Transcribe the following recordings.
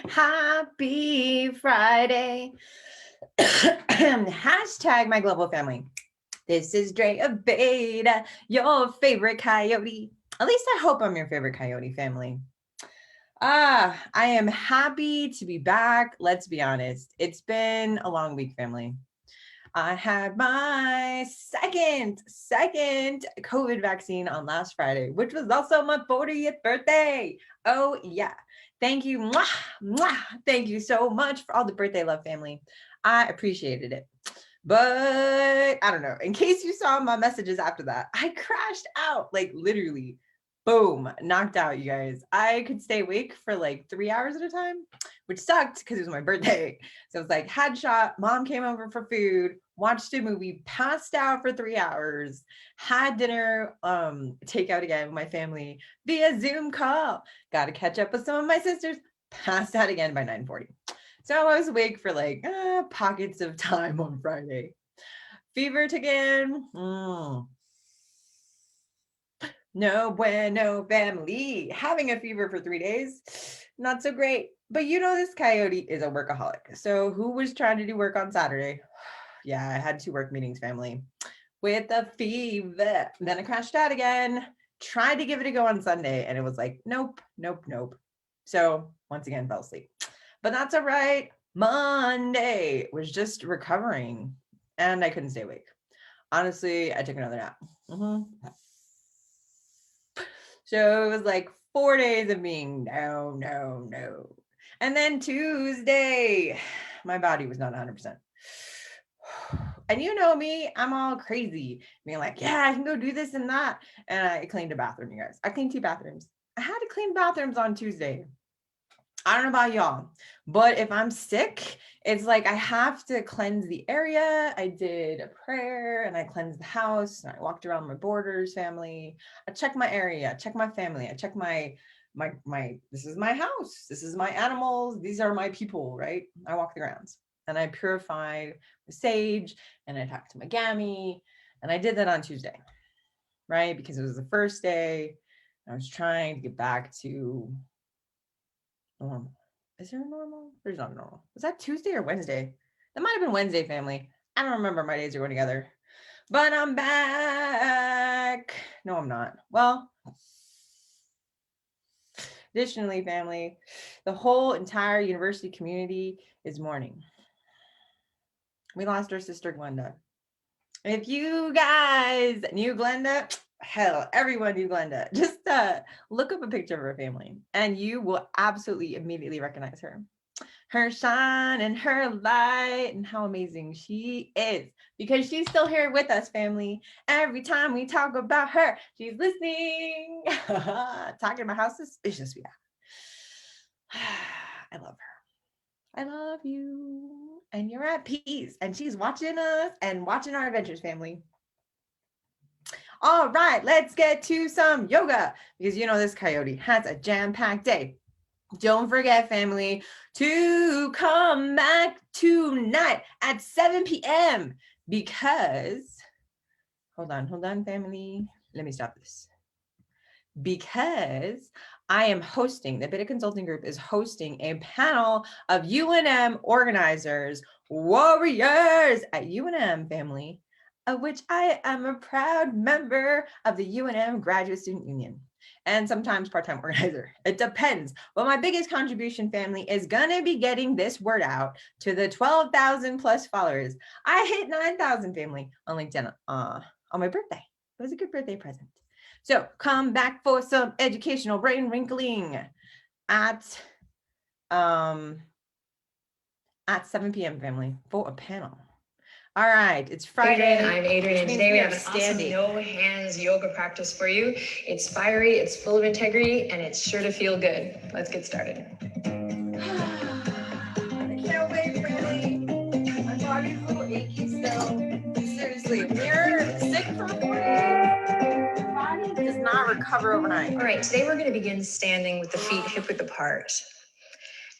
Happy Friday. Hashtag my global family. This is Drea Beta, your favorite coyote. At least I hope I'm your favorite coyote family. I am happy to be back. Let's be honest. It's been a long week, family. I had my second COVID vaccine on last Friday, which was also my 40th birthday. Oh yeah. Thank you. Mwah, mwah. Thank you so much for all the birthday love, family. I appreciated it. But I don't know, in case you saw my messages after that, I crashed out, like literally, boom, knocked out, you guys. I could stay awake for like 3 hours at a time, which sucked because it was my birthday. So it was like headshot, mom came over for food, watched a movie, passed out for 3 hours, had dinner, takeout again with my family via Zoom call, got to catch up with some of my sisters, passed out again by 9:40. So I was awake for like pockets of time on Friday. Fever again. No bueno, family. Having a fever for 3 days, not so great. But you know, this coyote is a workaholic. So who was trying to do work on Saturday? Yeah, I had 2 work meetings, family, with a fever. Then I crashed out again. Tried to give it a go on Sunday, and it was like, nope. So once again, fell asleep. But that's all right. Monday was just recovering, and I couldn't stay awake. Honestly, I took another nap. So it was like 4 days of being no. And then Tuesday, my body was not 100%. And you know me, I'm all crazy, being like, yeah, I can go do this and that. And I cleaned a bathroom, you guys. I cleaned 2 bathrooms. I had to clean bathrooms on Tuesday. I don't know about y'all, but if I'm sick, it's like I have to cleanse the area. I did a prayer and I cleansed the house and I walked around my borders, family. I checked my area, I checked my family, I checked my this is my house, this is my animals, these are my people, right? I walked the grounds and I purified the sage and I talked to my gammy, and I did that on Tuesday, right? Because it was the first day. I was trying to get back to normal. Is there a normal? There's not a normal. Was that Tuesday or Wednesday? That might have been Wednesday, family. I don't remember. My days are going together. But I'm back. No, I'm not. Well, additionally, family, the whole entire university community is mourning. We lost our sister Glenda. If you guys knew Glenda, hell, everyone knew Glenda. Just look up a picture of her family and you will absolutely immediately recognize her. Her shine and her light and how amazing she is, because she's still here with us, family. Every time we talk about her, she's listening. Talking about how suspicious we are. I love her. I love you. And you're at peace. And she's watching us and watching our adventures, family. All right, let's get to some yoga, because you know this coyote has a jam-packed day. Don't forget, family, to come back tonight at 7 p.m. because, hold on, family. Let me stop this. Because I am hosting, the Beta Consulting Group is hosting a panel of UNM organizers, warriors at UNM, family, of which I am a proud member of the UNM Graduate Student Union. And sometimes part-time organizer. It depends. But my biggest contribution, family, is gonna be getting this word out to the 12,000 plus followers. I hit 9,000, family, on LinkedIn on my birthday. It was a good birthday present. So come back for some educational brain wrinkling at 7 p.m., family, for a panel. All right, it's Friday. I'm Adrienne, and today we have an awesome no hands yoga practice for you. It's fiery, it's full of integrity, and it's sure to feel good. Let's get started. I can't wait, family. My body's a little achy still. Seriously, if you're sick for 4 days, your body does not recover overnight. All right, today we're going to begin standing with the feet hip width apart.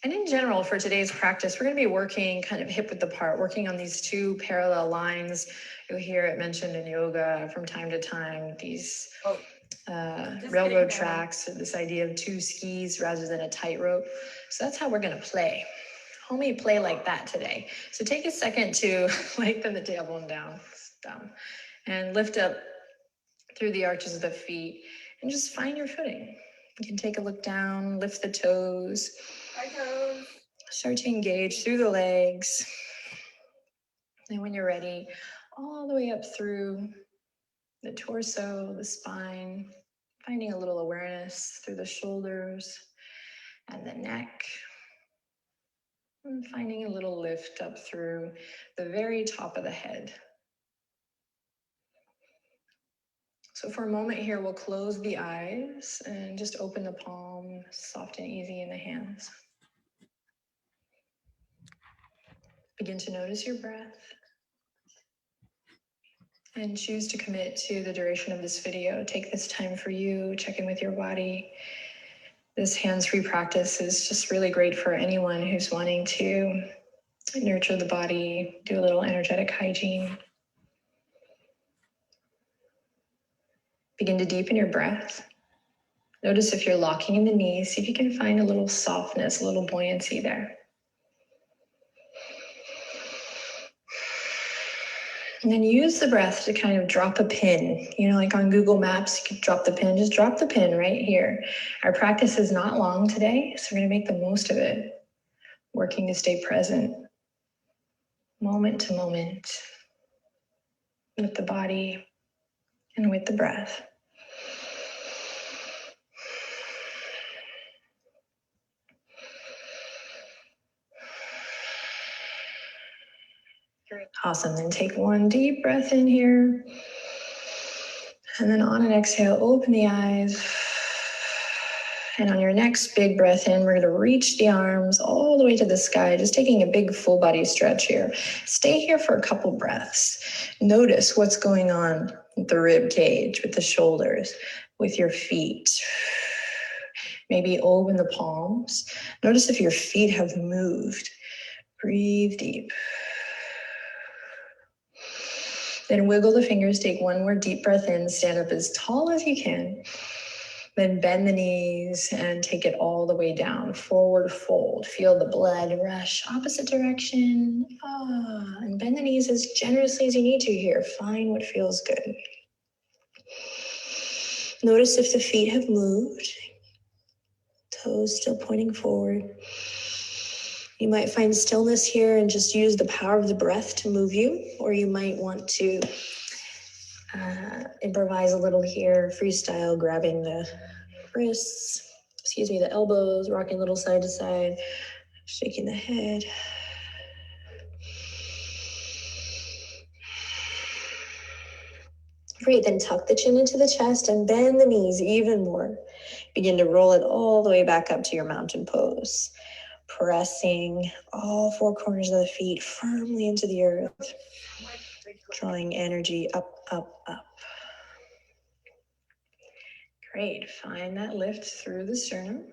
And in general, for today's practice, we're going to be working kind of hip width apart, working on these 2 parallel lines. You'll hear it mentioned in yoga from time to time, these railroad tracks, this idea of 2 skis rather than a tightrope. So that's how we're gonna play. Homie play like that today. So take a second to lengthen the tailbone down, and lift up through the arches of the feet and just find your footing. You can take a look down, lift the toes. Hi, toes. Start to engage through the legs. And when you're ready, all the way up through the torso, the spine, finding a little awareness through the shoulders and the neck. And finding a little lift up through the very top of the head. So for a moment here, we'll close the eyes and just open the palm, soft and easy in the hands. Begin to notice your breath. And choose to commit to the duration of this video. Take this time for you, check in with your body. This hands-free practice is just really great for anyone who's wanting to nurture the body, do a little energetic hygiene. Begin to deepen your breath. Notice if you're locking in the knees, see if you can find a little softness, a little buoyancy there. And then use the breath to kind of drop a pin. You know, like on Google Maps, you can drop the pin. Just drop the pin right here. Our practice is not long today, so we're going to make the most of it. Working to stay present, moment to moment, with the body and with the breath. Awesome. Then take one deep breath in here. And then on an exhale, open the eyes. And on your next big breath in, we're going to reach the arms all the way to the sky, just taking a big full body stretch here. Stay here for a couple breaths. Notice what's going on with the rib cage, with the shoulders, with your feet. Maybe open the palms. Notice if your feet have moved. Breathe deep. Then wiggle the fingers, take one more deep breath in, stand up as tall as you can. Then bend the knees and take it all the way down. Forward fold. Feel the blood rush opposite direction. And bend the knees as generously as you need to here. Find what feels good. Notice if the feet have moved. Toes still pointing forward. You might find stillness here and just use the power of the breath to move you, or you might want to improvise a little here, freestyle, grabbing the wrists, the elbows, rocking a little side to side, shaking the head. Great, then tuck the chin into the chest and bend the knees even more. Begin to roll it all the way back up to your mountain pose. Pressing all 4 corners of the feet firmly into the earth. Drawing energy up, up, up. Great, find that lift through the sternum.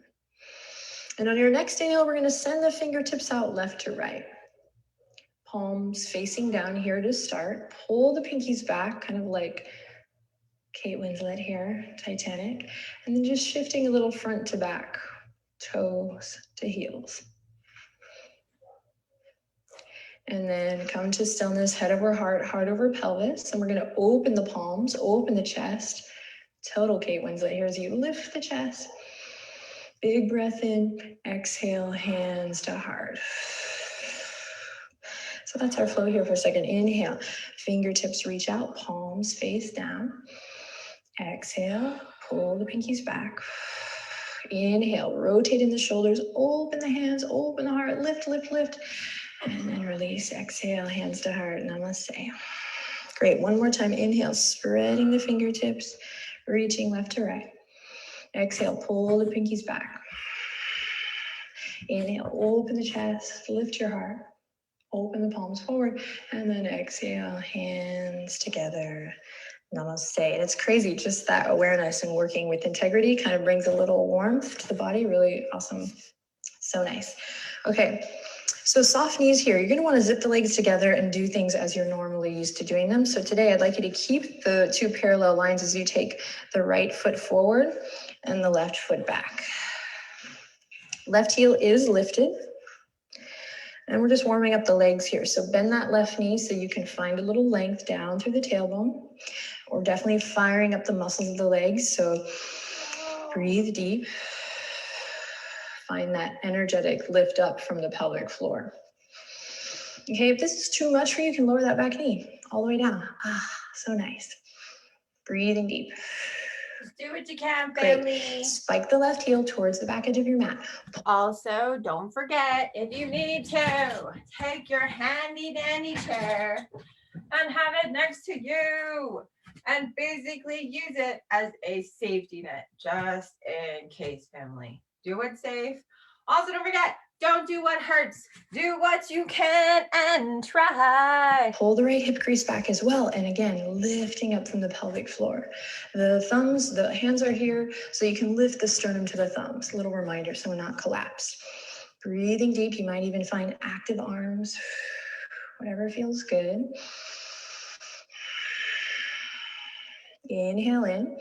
And on your next inhale, we're going to send the fingertips out left to right. Palms facing down here to start. Pull the pinkies back, kind of like Kate Winslet here, Titanic. And then just shifting a little front to back, toes to heels. And then come to stillness, head over heart, heart over pelvis. And we're going to open the palms, open the chest. Total Kate Winslet here as you lift the chest. Big breath in, exhale, hands to heart. So that's our flow here for a second. Inhale, fingertips reach out, palms face down. Exhale, pull the pinkies back. Inhale, rotate in the shoulders, open the hands, open the heart, lift, lift, lift. And then release, exhale, hands to heart, namaste. Great, one more time, inhale, spreading the fingertips, reaching left to right. Exhale, pull the pinkies back. Inhale, open the chest, lift your heart, open the palms forward, and then exhale, hands together, namaste. And it's crazy, just that awareness and working with integrity kind of brings a little warmth to the body, really awesome, so nice. Okay, So soft knees here, you're gonna wanna zip the legs together and do things as you're normally used to doing them. So today I'd like you to keep the two parallel lines as you take the right foot forward and the left foot back. Left heel is lifted. And we're just warming up the legs here. So bend that left knee so you can find a little length down through the tailbone. We're definitely firing up the muscles of the legs. So breathe deep. Find that energetic lift up from the pelvic floor. Okay, if this is too much for you, you can lower that back knee all the way down. Ah, so nice. Breathing deep. Just do what you can, family. Great. Spike the left heel towards the back edge of your mat. Also, don't forget, if you need to, take your handy dandy chair and have it next to you and basically use it as a safety net, just in case, family. Do what's safe. Also, don't forget, don't do what hurts. Do what you can and try. Pull the right hip crease back as well. And again, lifting up from the pelvic floor. The hands are here, so you can lift the sternum to the thumbs. A little reminder so we're not collapsed. Breathing deep, you might even find active arms, whatever feels good. Inhale in,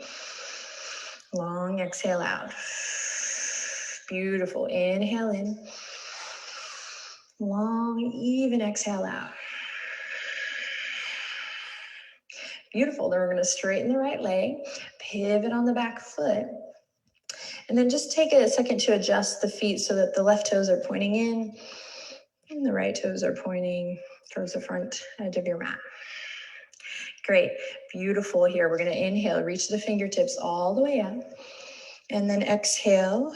long exhale out. Beautiful, inhale in, long even exhale out. Beautiful, then we're gonna straighten the right leg, pivot on the back foot, and then just take a second to adjust the feet so that the left toes are pointing in and the right toes are pointing towards the front edge of your mat. Great, beautiful here. We're gonna inhale, reach the fingertips all the way up, and then exhale,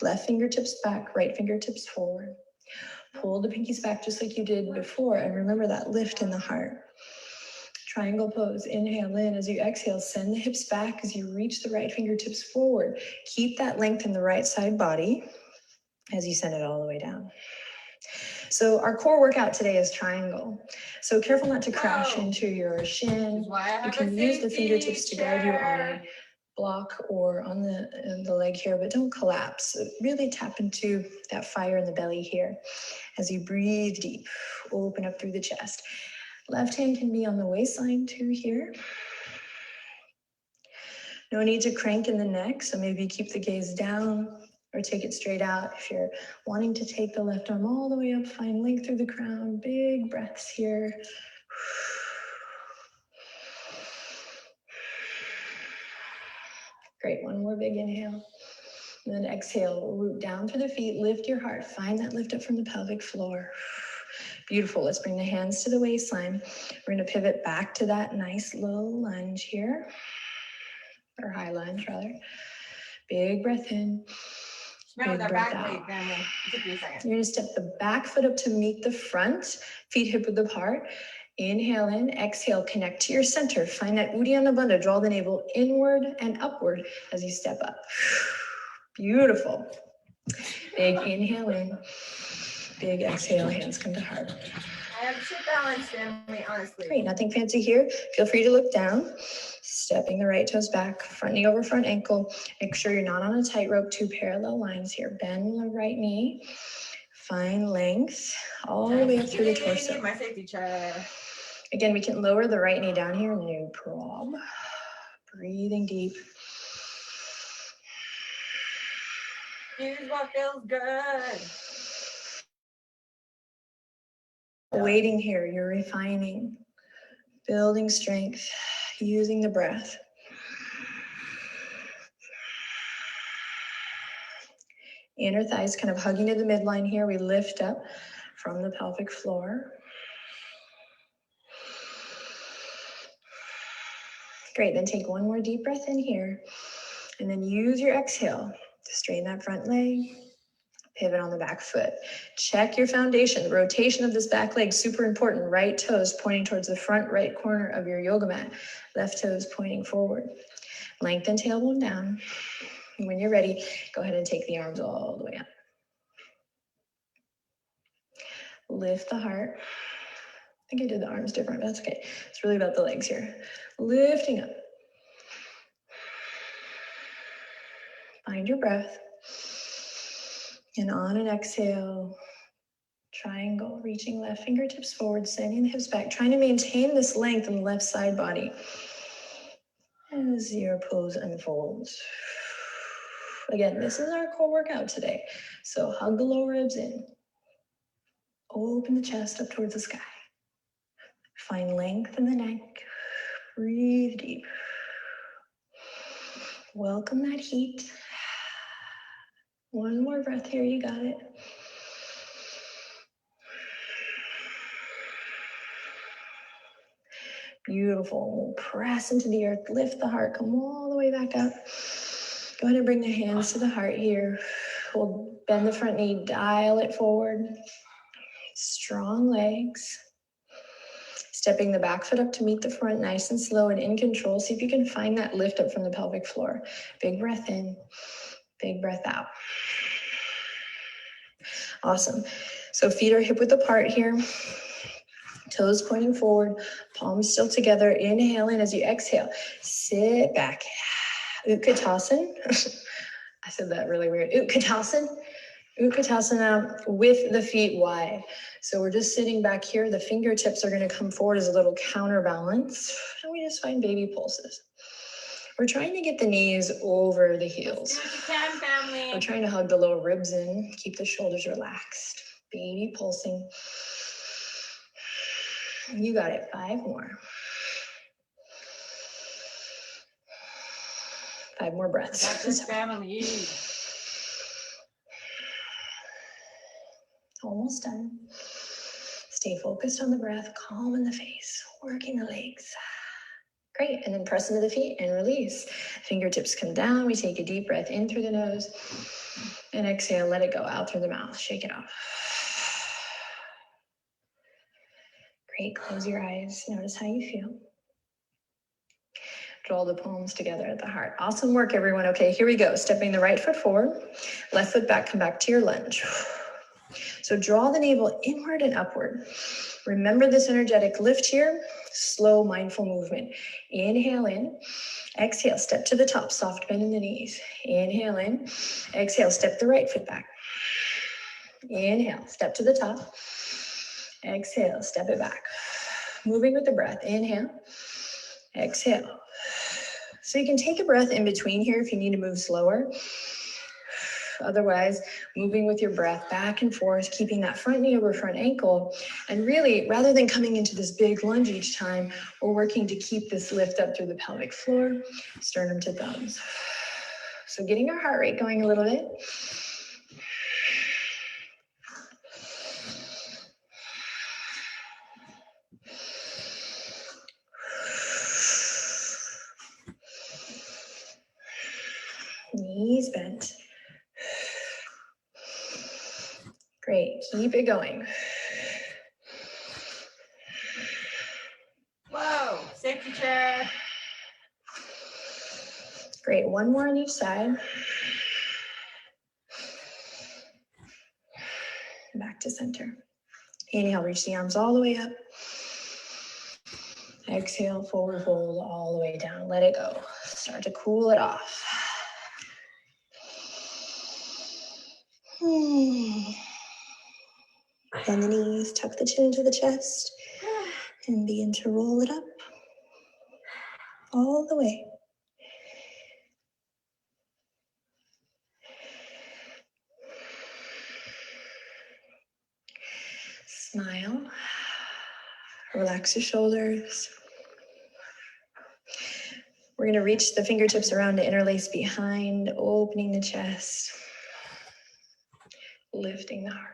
left fingertips back, right fingertips forward. Pull the pinkies back just like you did before, and remember that lift in the heart. Triangle pose, inhale in. As you exhale, send the hips back as you reach the right fingertips forward. Keep that length in the right side body as you send it all the way down. So our core workout today is triangle. So careful not to crash into your shin. You can use the fingertips to guide you on a block or on the leg here, but don't collapse. Really tap into that fire in the belly here. As you breathe deep, open up through the chest. Left hand can be on the waistline too here. No need to crank in the neck, so maybe keep the gaze down or take it straight out. If you're wanting to take the left arm all the way up, find length through the crown. Big breaths here. Great, one more big inhale. And then exhale, root down through the feet, lift your heart. Find that lift up from the pelvic floor. Beautiful, let's bring the hands to the waistline. We're gonna pivot back to that nice low lunge here, or high lunge rather. Big breath in. Remember their back leg, family. It took me a second. You're gonna step the back foot up to meet the front, feet hip width apart. Inhale in, exhale, connect to your center. Find that Uddiyana Bandha, draw the navel inward and upward as you step up. Beautiful. Big inhale in, big exhale, hands come to heart. I have shit balance, family, honestly. Great, nothing fancy here. Feel free to look down. Stepping the right toes back, front knee over front ankle. Make sure you're not on a tightrope, two parallel lines here. Bend the right knee. Find length all the way up through the torso. My safety chair. Again, we can lower the right knee down here, no problem. Breathing deep. Use what feels good. Waiting here, you're refining, building strength, using the breath. Inner thighs kind of hugging to the midline here. We lift up from the pelvic floor. Great, then take one more deep breath in here. And then use your exhale to straighten that front leg. Pivot on the back foot. Check your foundation. The rotation of this back leg, super important. Right toes pointing towards the front right corner of your yoga mat. Left toes pointing forward. Lengthen tailbone down. And when you're ready, go ahead and take the arms all the way up. Lift the heart. I think I did the arms different, but that's okay. It's really about the legs here. Lifting up. Find your breath. And on an exhale, Triangle, reaching left fingertips forward, sending the hips back, trying to maintain this length in the left side body as your pose unfolds. Again, this is our core workout today. So hug the lower ribs in. Open the chest up towards the sky. Find length in the neck. Breathe deep. Welcome that heat. One more breath here, you got it. Beautiful. Press into the earth, lift the heart, come all the way back up. Go ahead and bring the hands to the heart here. We'll bend the front knee, dial it forward. Strong legs. Stepping the back foot up to meet the front, nice and slow and in control. See if you can find that lift up from the pelvic floor. Big breath in, big breath out. Awesome. So feet are hip width apart here. Toes pointing forward, palms still together. Inhale in as you exhale. Sit back. Utkatasana. I said that really weird. Utkatasana. Utkatasana with the feet wide. So we're just sitting back here. The fingertips are going to come forward as a little counterbalance. And we just find baby pulses. We're trying to get the knees over the heels. Do what you can, family. We're trying to hug the lower ribs in. Keep the shoulders relaxed. Baby pulsing. You got it. 5 more. 5 more breaths. Got this, family. Almost done. Stay focused on the breath, calm in the face, working the legs. Great, and then press into the feet and release. Fingertips come down, we take a deep breath in through the nose, and exhale, let it go out through the mouth, shake it off. Great, close your eyes, notice how you feel. Draw the palms together at the heart. Awesome work, everyone. Okay, here we go. Stepping the right foot forward, left foot back, come back to your lunge. So draw the navel inward and upward. Remember this energetic lift here. Slow, mindful movement. Inhale in. Exhale, step to the top. Soft bend in the knees. Inhale in. Exhale, step the right foot back. Inhale, step to the top. Exhale, step it back. Moving with the breath. Inhale. Exhale. So you can take a breath in between here if you need to move slower. Otherwise, moving with your breath back and forth, keeping that front knee over front ankle. And really, rather than coming into this big lunge each time, we're working to keep this lift up through the pelvic floor, sternum to thumbs. So getting our heart rate going a little bit. Knees bent. Great, keep it going. Whoa, safety chair. Great, 1 more on each side. Back to center. Inhale, reach the arms all the way up. Exhale, forward fold all the way down. Let it go. Start to cool it off. Bend the knees, tuck the chin into the chest, and begin to roll it up all the way. Smile. Relax your shoulders. We're going to reach the fingertips around to interlace behind, opening the chest, lifting the heart.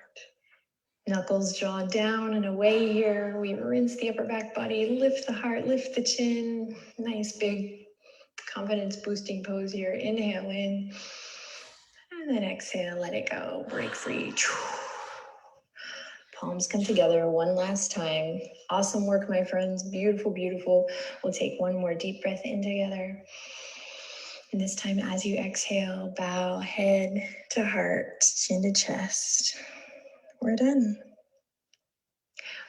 Knuckles draw down and away here. We rinse the upper back body, lift the heart, lift the chin. Nice big confidence boosting pose here. Inhale in, and then exhale, let it go, break free. Palms come together one last time. Awesome work, my friends. Beautiful, beautiful. We'll take one more deep breath in together. And this time, as you exhale, bow head to heart, chin to chest. We're done.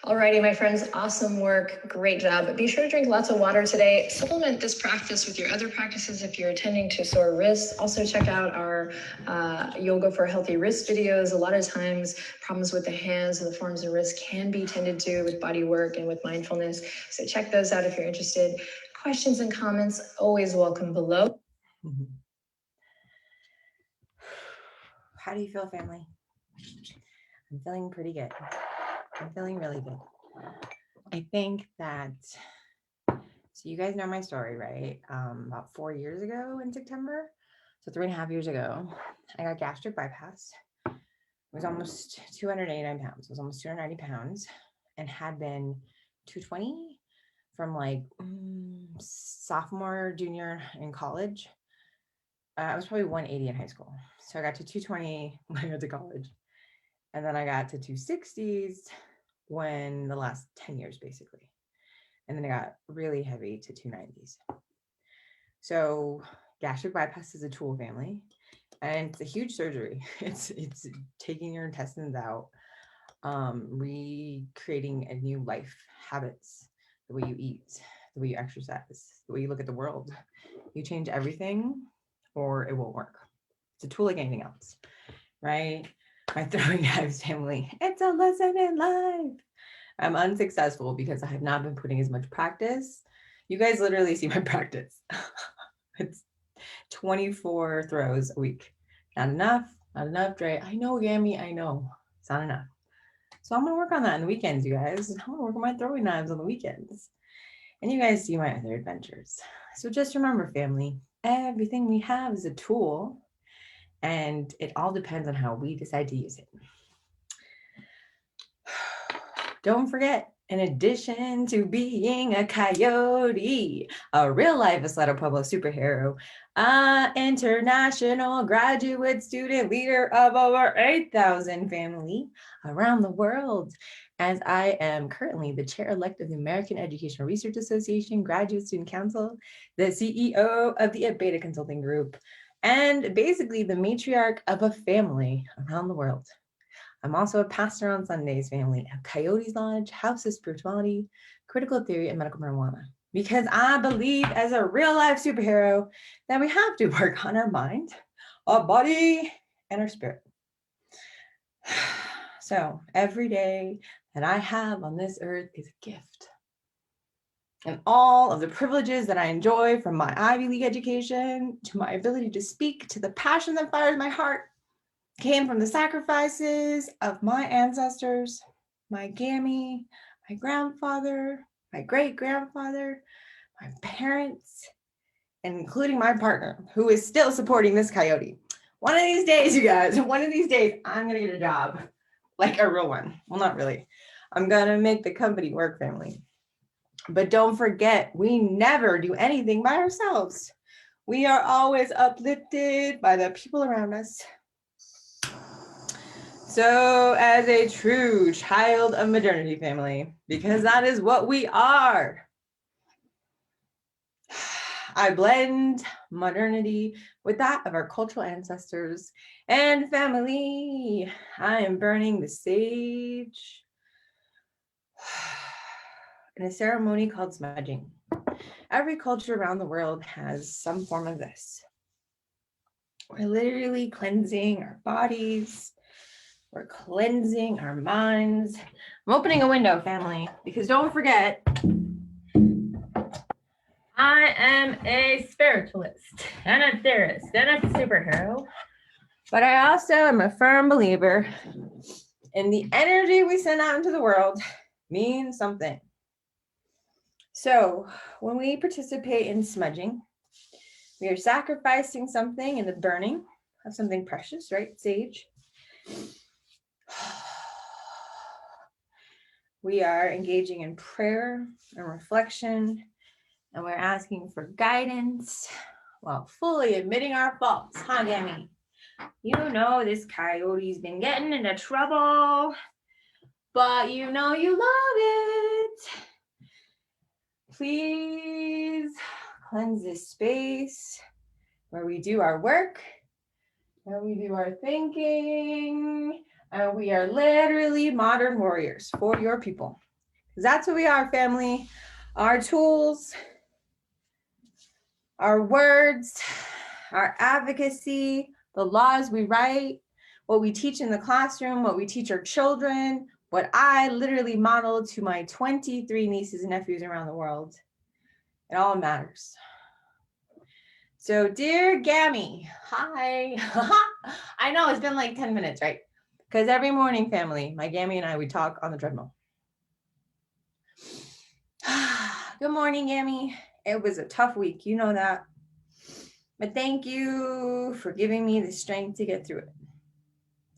Alrighty, my friends, awesome work. Great job. Be sure to drink lots of water today. Supplement this practice with your other practices if you're attending to sore wrists. Also check out our yoga for healthy wrist videos. A lot of times problems with the hands and the forms of wrist can be tended to with body work and with mindfulness. So check those out if you're interested. Questions and comments always welcome below. How do you feel, family? I'm feeling pretty good. I'm feeling really good. I think that, so you guys know my story, right? About 4 years ago in September, so 3.5 years ago, I got gastric bypass. It was almost 289 pounds. It was almost 290 pounds and had been 220 from like sophomore, junior in college. I was probably 180 in high school. So I got to 220 when I went to college. And then I got to 260s when the last 10 years, basically. And then I got really heavy to 290s. So gastric bypass is a tool, family. And it's a huge surgery. It's taking your intestines out, recreating a new life, habits, the way you eat, the way you exercise, the way you look at the world. You change everything or it won't work. It's a tool like anything else, right? My throwing knives family, it's a lesson in life. I'm unsuccessful because I have not been putting as much practice. You guys literally see my practice. It's 24 throws a week. Not enough, Dre. I know, Gammy, I know. It's not enough. So I'm gonna work on that on the weekends, you guys. I'm gonna work on my throwing knives on the weekends. And you guys see my other adventures. So just remember, family, everything we have is a tool, and it all depends on how we decide to use it. Don't forget, in addition to being a coyote, a real life Asleta Pueblo superhero, an international graduate student leader of over 8,000 family around the world, as I am currently the chair-elect of the American Educational Research Association Graduate Student Council, the CEO of the Beta Consulting Group, and basically the matriarch of a family around the world. I'm also a pastor on Sundays, family, at Coyotes Lodge, House of Spirituality, Critical Theory, and Medical Marijuana. Because I believe as a real life superhero that we have to work on our mind, our body, and our spirit. So every day that I have on this earth is a gift. And all of the privileges that I enjoy, from my Ivy League education to my ability to speak to the passion that fires my heart, came from the sacrifices of my ancestors, my Gammy, my grandfather, my great-grandfather, my parents, and including my partner, who is still supporting this coyote. One of these days, you guys, one of these days, I'm gonna get a job, like a real one. Well, not really. I'm gonna make the company work, family. But don't forget, we never do anything by ourselves. We are always uplifted by the people around us. So, as a true child of modernity, family, because that is what we are, I blend modernity with that of our cultural ancestors and family. I am burning the sage in a ceremony called smudging. Every culture around the world has some form of this. We're literally cleansing our bodies. We're cleansing our minds. I'm opening a window, family, because don't forget, I am a spiritualist and a theorist and a superhero, but I also am a firm believer in the energy we send out into the world means something. So when we participate in smudging, we are sacrificing something in the burning of something precious, right? Sage. We are engaging in prayer and reflection, and we're asking for guidance while fully admitting our faults, huh, Gammy? You know this coyote's been getting into trouble, but you know you love it. Please cleanse this space where we do our work, where we do our thinking, and we are literally modern warriors for your people. That's what we are, family. Our tools, our words, our advocacy, the laws we write, what we teach in the classroom, what we teach our children, what I literally modeled to my 23 nieces and nephews around the world. It all matters. So, dear Gammy, hi. I know it's been like 10 minutes, right? Because every morning, family, my Gammy and I, we talk on the treadmill. Good morning, Gammy. It was a tough week. You know that. But thank you for giving me the strength to get through it.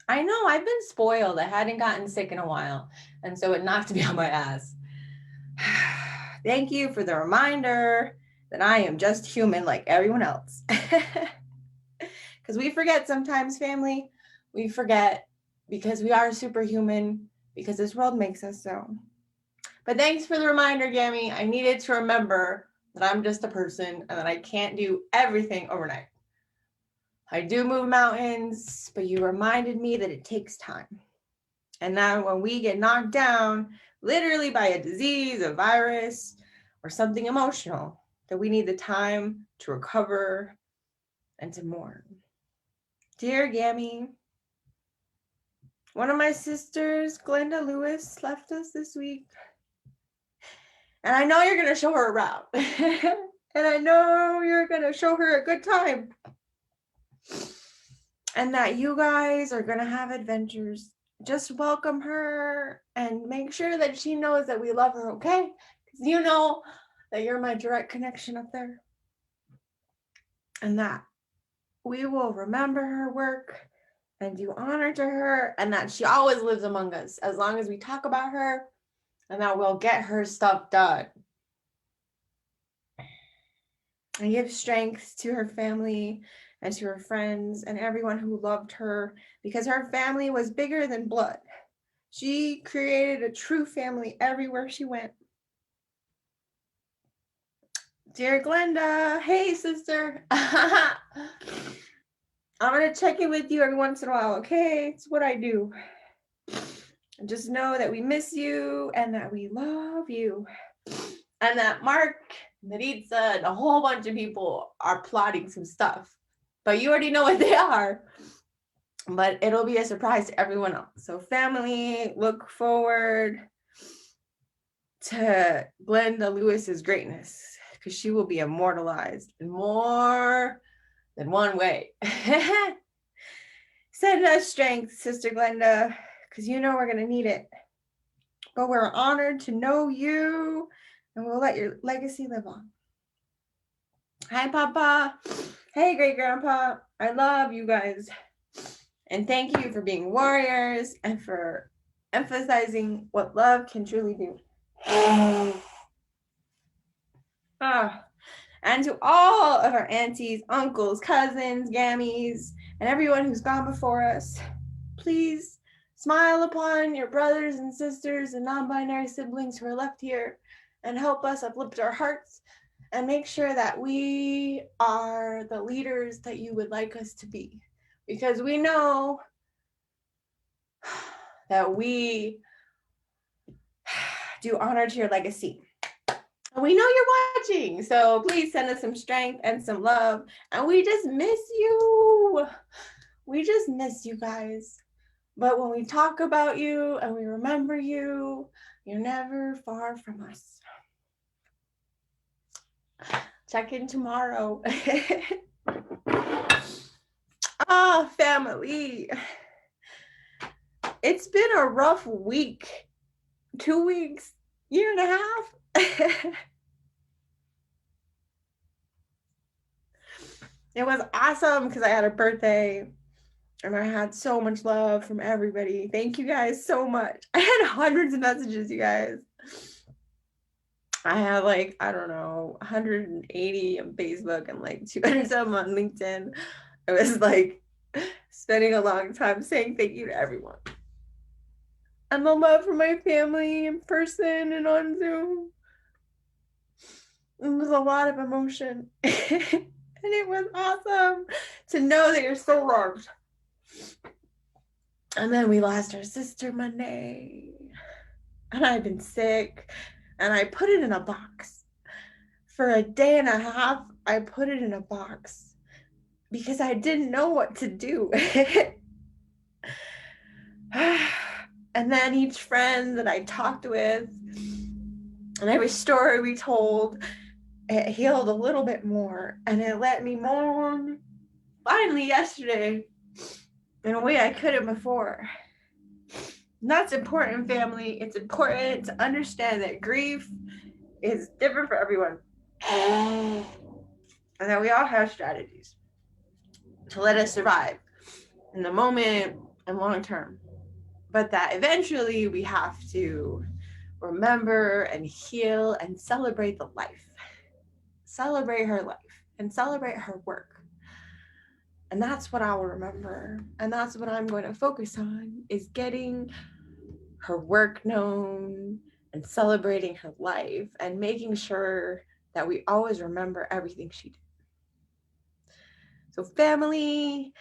I know I've been spoiled. I hadn't gotten sick in a while. And so it knocked me on my ass. Thank you for the reminder that I am just human like everyone else. Because we forget sometimes, family. We forget because we are superhuman, because this world makes us so. But thanks for the reminder, Gammy. I needed to remember that I'm just a person and that I can't do everything overnight. I do move mountains, but you reminded me that it takes time. And now when we get knocked down, literally by a disease, a virus, or something emotional, that we need the time to recover and to mourn. Dear Gammy, one of my sisters, Glenda Lewis, left us this week. And I know you're going to show her around. And I know you're going to show her a good time. And that you guys are going to have adventures. Just welcome her and make sure that she knows that we love her, okay? Because you know that you're my direct connection up there. And that we will remember her work and do honor to her, and that she always lives among us as long as we talk about her, and that we'll get her stuff done. And give strength to her family and to her friends and everyone who loved her, because her family was bigger than blood. She created a true family everywhere she went. Dear Glenda, hey sister. I'm going to check in with you every once in a while, okay? It's what I do. Just know that we miss you and that we love you. And that Mark, Maritza, and a whole bunch of people are plotting some stuff. But you already know what they are. But it'll be a surprise to everyone else. So family, look forward to Glenda Lewis's greatness, because she will be immortalized in more than one way. Send us strength, Sister Glenda, because you know we're going to need it. But we're honored to know you, and we'll let your legacy live on. Hi, Papa. Hey, Great Grandpa. I love you guys. And thank you for being warriors and for emphasizing what love can truly do. And to all of our aunties, uncles, cousins, gammies, and everyone who's gone before us, please smile upon your brothers and sisters and non-binary siblings who are left here, and help us uplift our hearts and make sure that we are the leaders that you would like us to be. Because we know that we do honor to your legacy. We know you're watching, so please send us some strength and some love. And we just miss you. We just miss you guys. But when we talk about you and we remember you, you're never far from us. Check in tomorrow. Family. It's been a rough week. 2 weeks, year and a half. It was awesome because I had a birthday and I had so much love from everybody. Thank you guys so much. I had hundreds of messages, you guys. I have like, I don't know, 180 on Facebook and like 200 some on LinkedIn. I was like spending a long time saying thank you to everyone. And the love for my family in person and on Zoom. It was a lot of emotion. And it was awesome to know that you're so loved. And then we lost our sister Monday. and I've been sick, and I put it in a box. For a day and a half, I put it in a box because I didn't know what to do. And then each friend that I talked with and every story we told, it healed a little bit more, and it let me mourn finally yesterday in a way I couldn't before. And that's important, family. It's important to understand that grief is different for everyone. And that we all have strategies to let us survive in the moment and long term. But that eventually we have to remember and heal and celebrate the life. Celebrate her life and celebrate her work. And that's what I will remember. And that's what I'm going to focus on, is getting her work known and celebrating her life and making sure that we always remember everything she did. So family,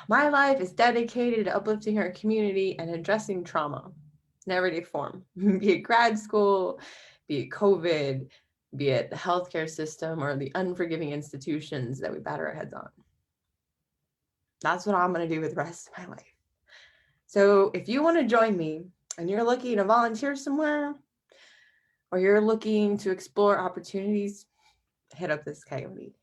my life is dedicated to uplifting our community and addressing trauma in everyday form, be it grad school, be it COVID, be it the healthcare system or the unforgiving institutions that we batter our heads on. That's what I'm going to do with the rest of my life. So if you want to join me and you're looking to volunteer somewhere, or you're looking to explore opportunities, hit up this coyote.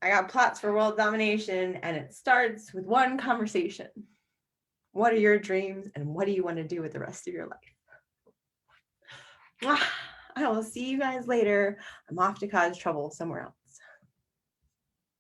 I got plots for world domination, and it starts with one conversation. What are your dreams, and what do you want to do with the rest of your life? I will see you guys later. I'm off to cause trouble somewhere else.